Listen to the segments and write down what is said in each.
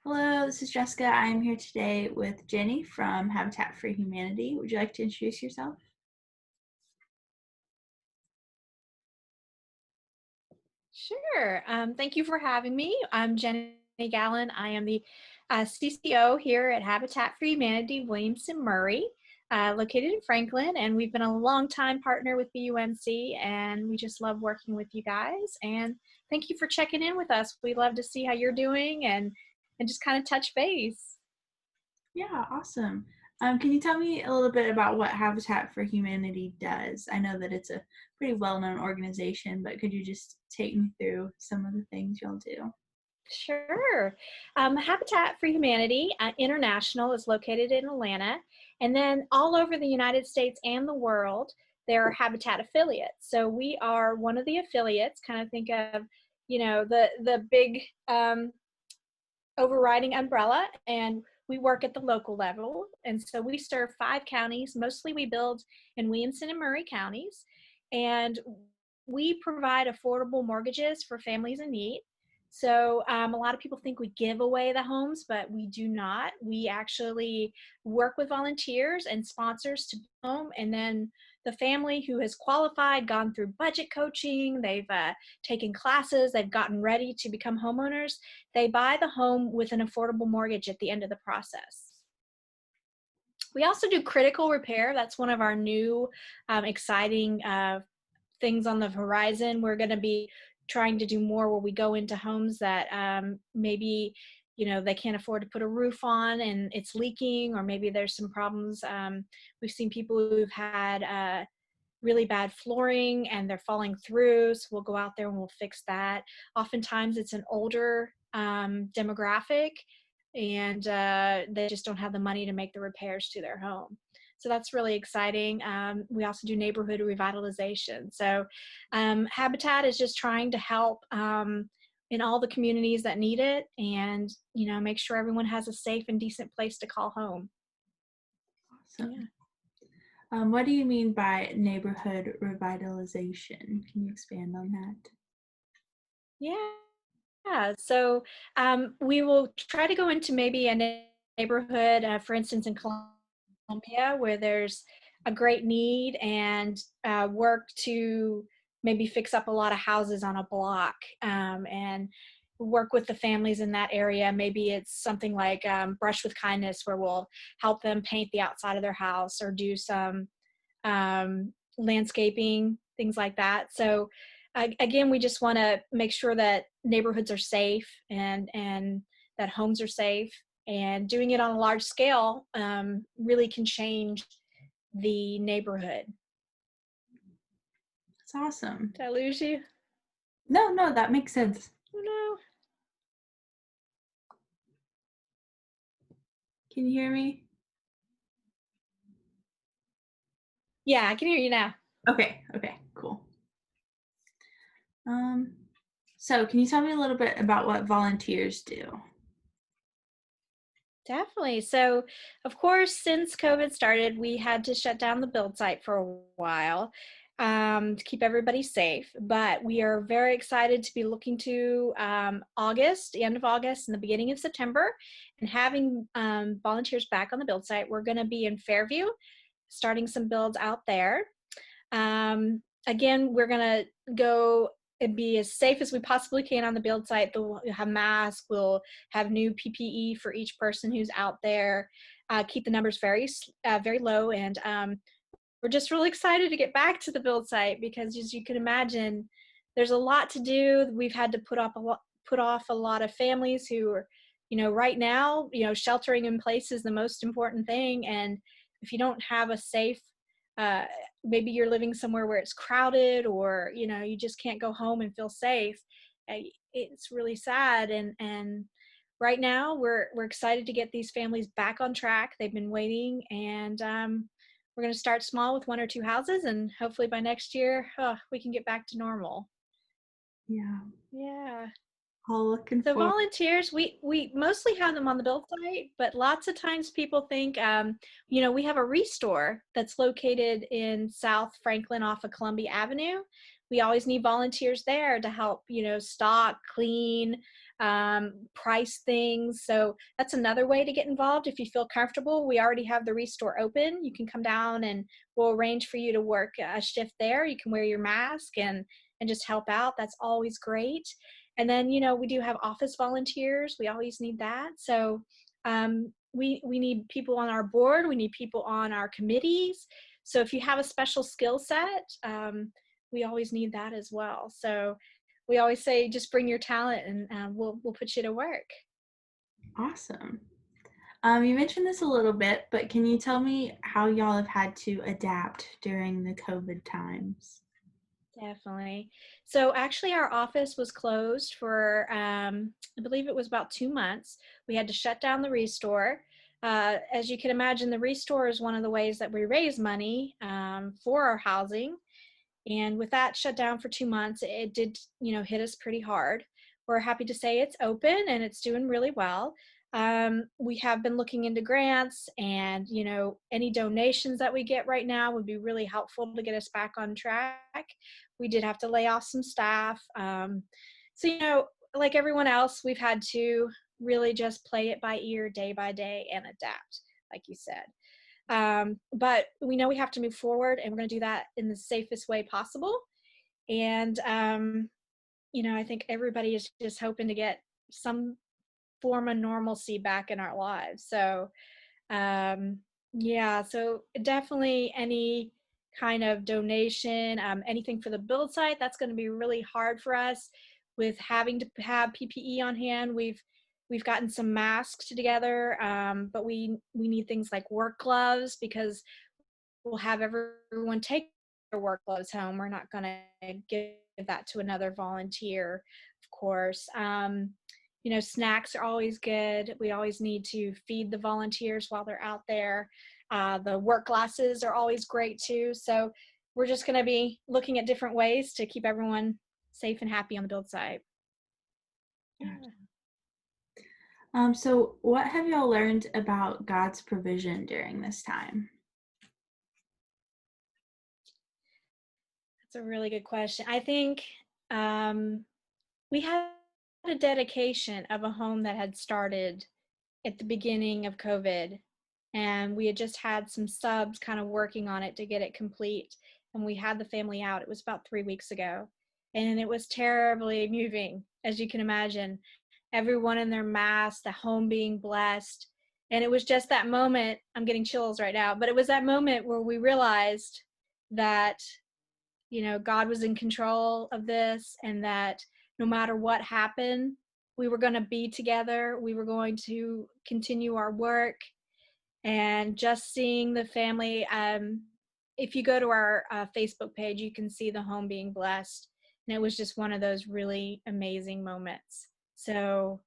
Hello, this is Jessica. I am here today with Jenny from Habitat for Humanity. Would you like to introduce yourself? Sure. Thank you for having me. I'm Jennee Galland. I am the CCO here at Habitat for Humanity Williamson-Maury, located in Franklin. And we've been a long-time partner with BUMC, and we just love working with you guys. And thank you for checking in with us. We love to see how you're doing and just kind of touch base. Yeah, awesome. Can you tell me a little bit about what Habitat for Humanity does? I know that it's a pretty well-known organization, but could you just take me through some of the things y'all do? Sure. Habitat for Humanity International is located in Atlanta, and then all over the United States and the world, there are Habitat affiliates. So we are one of the affiliates. Kind of think of, the big overriding umbrella, and we work at the local level. And so we serve 5 counties. Mostly we build in Williamson and Maury counties, and we provide affordable mortgages for families in need. So a lot of people think we give away the homes, but we do not. We actually work with volunteers and sponsors to home, and then the family who has qualified, gone through budget coaching, they've taken classes, they've gotten ready to become homeowners, they buy the home with an affordable mortgage at the end of the process. We also do critical repair. That's one of our new exciting things on the horizon. We're going to be trying to do more where we go into homes that maybe they can't afford to put a roof on and it's leaking, or maybe there's some problems. We've seen people who've had really bad flooring and they're falling through, so we'll go out there and we'll fix that. Oftentimes it's an older demographic, and they just don't have the money to make the repairs to their home. So that's really exciting. We also do neighborhood revitalization. So Habitat is just trying to help in all the communities that need it, and make sure everyone has a safe and decent place to call home. Awesome. Yeah. What do you mean by neighborhood revitalization? Can you expand on that? Yeah. So we will try to go into maybe a neighborhood, for instance, in Columbia, where there's a great need, and work to maybe fix up a lot of houses on a block, and work with the families in that area. Maybe it's something like Brush with Kindness, where we'll help them paint the outside of their house or do some landscaping, things like that. So again, we just want to make sure that neighborhoods are safe, and that homes are safe, and doing it on a large scale really can change the neighborhood. That's awesome. Did I lose you? No, that makes sense. Oh no. Can you hear me? Yeah, I can hear you now. Okay, cool. So can you tell me a little bit about what volunteers do? Definitely. So, of course, since COVID started, we had to shut down the build site for a while to keep everybody safe. But we are very excited to be looking to August, the end of August, and the beginning of September, and having volunteers back on the build site. We're going to be in Fairview, starting some builds out there. Again, we're going to go and be as safe as we possibly can on the build site. We'll have masks, we'll have new PPE for each person who's out there, keep the numbers very low, and we're just really excited to get back to the build site, because as you can imagine, there's a lot to do. We've had to put off a lot of families who are, right now, sheltering in place is the most important thing. And if you don't have a safe, maybe you're living somewhere where it's crowded, or you just can't go home and feel safe, it's really sad. And right now we're excited to get these families back on track. They've been waiting, and we're going to start small with 1 or 2 houses, and hopefully by next year we can get back to normal. Yeah. Yeah. All looking So forward. volunteers, we mostly have them on the build site, but lots of times people think, we have a restore that's located in South Franklin off of Columbia Avenue. we always need volunteers there to help, stock, clean, price things. So that's another way to get involved. If you feel comfortable, we already have the Restore open. You can come down and we'll arrange for you to work a shift there. You can wear your mask and just help out. That's always great. And then, we do have office volunteers. We always need that. So we need people on our board. We need people on our committees. So if you have a special skill set, we always need that as well. So we always say, just bring your talent and we'll put you to work. Awesome. You mentioned this a little bit, but can you tell me how y'all have had to adapt during the COVID times? Definitely. So actually our office was closed for, I believe it was about 2 months. We had to shut down the Restore. As you can imagine, the Restore is one of the ways that we raise money for our housing. And with that shut down for 2 months, it did, hit us pretty hard. We're happy to say it's open and it's doing really well. We have been looking into grants and, any donations that we get right now would be really helpful to get us back on track. We did have to lay off some staff. So, like everyone else, we've had to really just play it by ear day by day and adapt, like you said. But we know we have to move forward and we're going to do that in the safest way possible. And, I think everybody is just hoping to get some form of normalcy back in our lives. So, yeah, so definitely any kind of donation, anything for the build site, that's going to be really hard for us with having to have PPE on hand. We've gotten some masks together, but we need things like work gloves because we'll have everyone take their work gloves home. We're not going to give that to another volunteer, of course. Snacks are always good. We always need to feed the volunteers while they're out there. The work glasses are always great too. So we're just going to be looking at different ways to keep everyone safe and happy on the build site. Yeah. So what have y'all learned about God's provision during this time? That's a really good question. I think we had a dedication of a home that had started at the beginning of COVID, and we had just had some subs kind of working on it to get it complete, and we had the family out. It was about 3 weeks ago, and it was terribly moving, as you can imagine. Everyone in their masks, the home being blessed, and it was just that moment. I'm getting chills right now, but it was that moment where we realized that God was in control of this, and that no matter what happened, we were going to be together. We were going to continue our work, and just seeing the family. If you go to our Facebook page, you can see the home being blessed. And it was just one of those really amazing moments. So,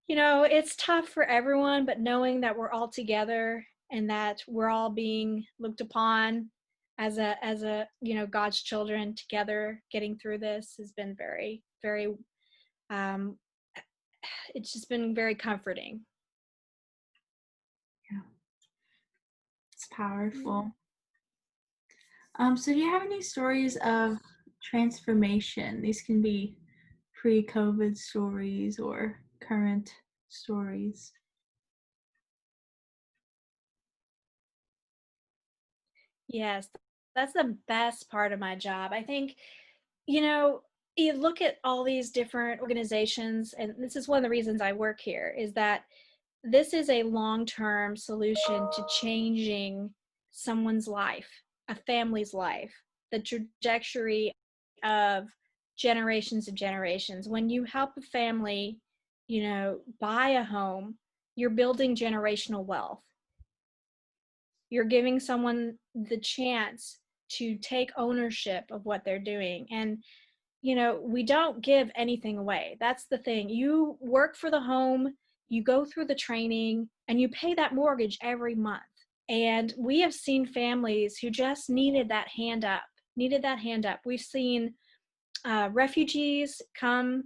it's tough for everyone, but knowing that we're all together and that we're all being looked upon as a God's children together, getting through this has been very, very it's just been very comforting. Yeah, it's powerful. So do you have any stories of transformation? These can be pre-COVID stories or current stories. Yes, that's the best part of my job. I think, you look at all these different organizations, and this is one of the reasons I work here, is that this is a long-term solution to changing someone's life, a family's life, the trajectory of generations of generations. When you help a family, buy a home, you're building generational wealth. You're giving someone the chance to take ownership of what they're doing. And, we don't give anything away. That's the thing. You work for the home, you go through the training, and you pay that mortgage every month. And we have seen families who just needed that hand up. We've seen refugees come,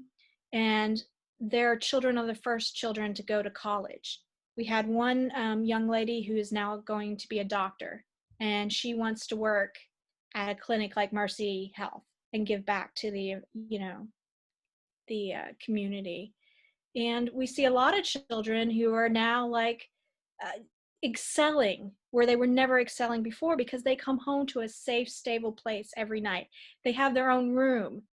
and they're children of the first children to go to college. We had one young lady who is now going to be a doctor, and she wants to work at a clinic like Mercy Health. and give back to the community. And we see a lot of children who are now like excelling where they were never excelling before, because they come home to a safe, stable place every night. They have their own room.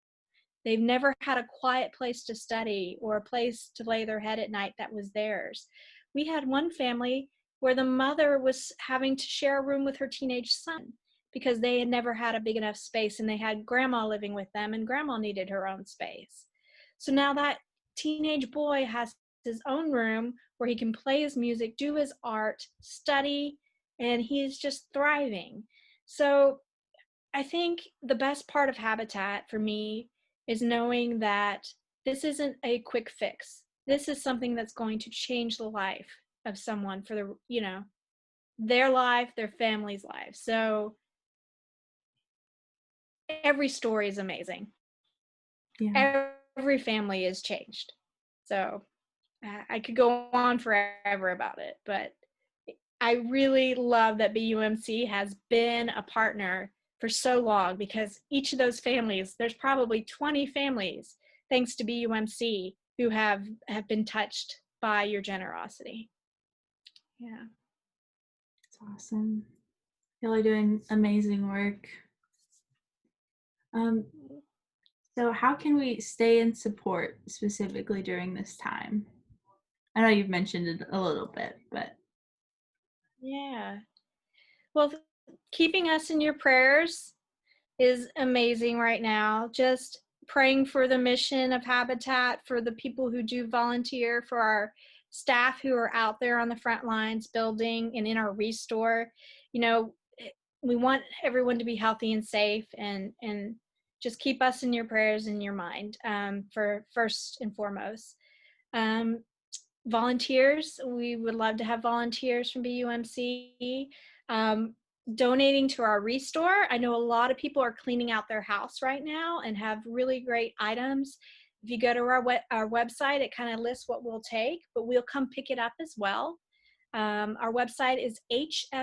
They've never had a quiet place to study or a place to lay their head at night that was theirs. We had one family where the mother was having to share a room with her teenage son because they had never had a big enough space, and they had grandma living with them, and grandma needed her own space. So now that teenage boy has his own room where he can play his music, do his art, study, and he's just thriving. So I think the best part of Habitat for me is knowing that this isn't a quick fix. This is something that's going to change the life of someone for their life, their family's life. So every story is amazing. Yeah. Every family is changed. So I could go on forever about it, but I really love that BUMC has been a partner for so long, because each of those families, there's probably 20 families, thanks to BUMC, who have been touched by your generosity. Yeah. It's awesome. Y'all are doing amazing work. So how can we stay in support specifically during this time? I know you've mentioned it a little bit, but Yeah. Well, keeping us in your prayers is amazing right now. Just praying for the mission of Habitat, for the people who do volunteer, for our staff who are out there on the front lines building and in our restore. We want everyone to be healthy and safe, and just keep us in your prayers and your mind, for first and foremost. Um, Volunteers, we would love to have volunteers from BUMC. Donating to our restore. I know a lot of people are cleaning out their house right now and have really great items. If you go to our website, it kind of lists what we'll take, but we'll come pick it up as well. Our website is hfhwm.org,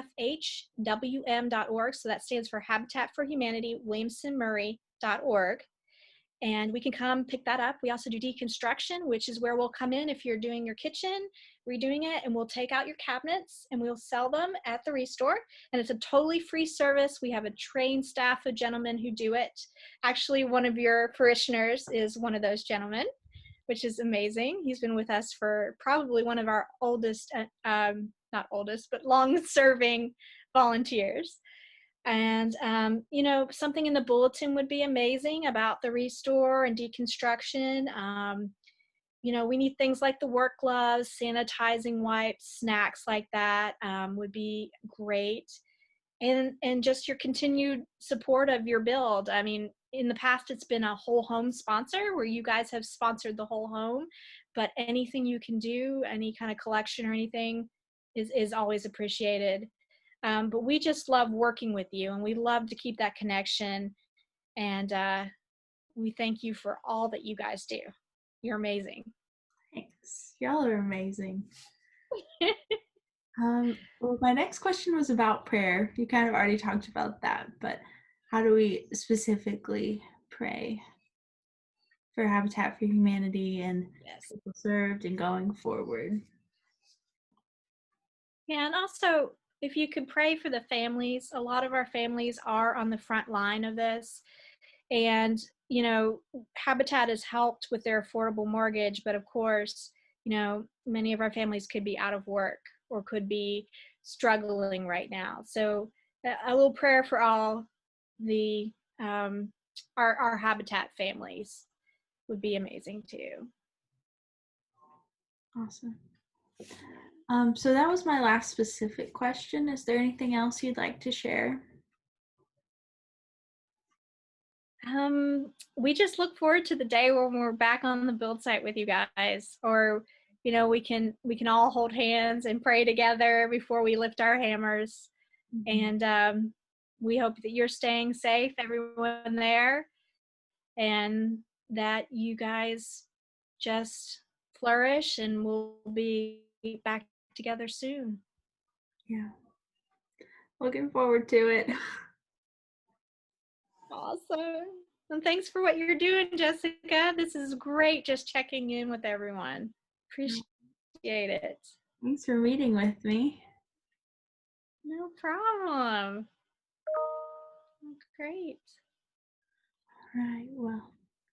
so that stands for Habitat for Humanity Williamson-Maury.org. And we can come pick that up. We also do deconstruction, which is where we'll come in if you're doing your kitchen, redoing it, and we'll take out your cabinets and we'll sell them at the restore. And it's a totally free service. We have a trained staff of gentlemen who do it. Actually, one of your parishioners is one of those gentlemen, which is amazing. He's been with us for probably one of our oldest, not oldest, but long-serving volunteers. And something in the bulletin would be amazing about the restore and deconstruction. We need things like the work gloves, sanitizing wipes, snacks like that, would be great. And just your continued support of your build. I mean, in the past, it's been a whole home sponsor where you guys have sponsored the whole home, but anything you can do, any kind of collection or anything is always appreciated. But we just love working with you, and we love to keep that connection. And we thank you for all that you guys do. You're amazing. thanks. Y'all are amazing. Well, my next question was about prayer. You kind of already talked about that, but how do we specifically pray for Habitat for Humanity and people served and going forward? Yeah, and also, if you could pray for the families, a lot of our families are on the front line of this. And, Habitat has helped with their affordable mortgage, but of course, many of our families could be out of work or could be struggling right now. So a little prayer for all the our Habitat families would be amazing too. Awesome. So that was my last specific question. Is there anything else you'd like to share? We just look forward to the day when we're back on the build site with you guys, or we can all hold hands and pray together before we lift our hammers. Mm-hmm. And we hope that you're staying safe, everyone there, and that you guys just flourish, and we'll be back together soon. Yeah. Looking forward to it. Awesome. And thanks for what you're doing, Jessica. This is great just checking in with everyone. Appreciate it. Thanks for meeting with me. No problem. Great. All right, well.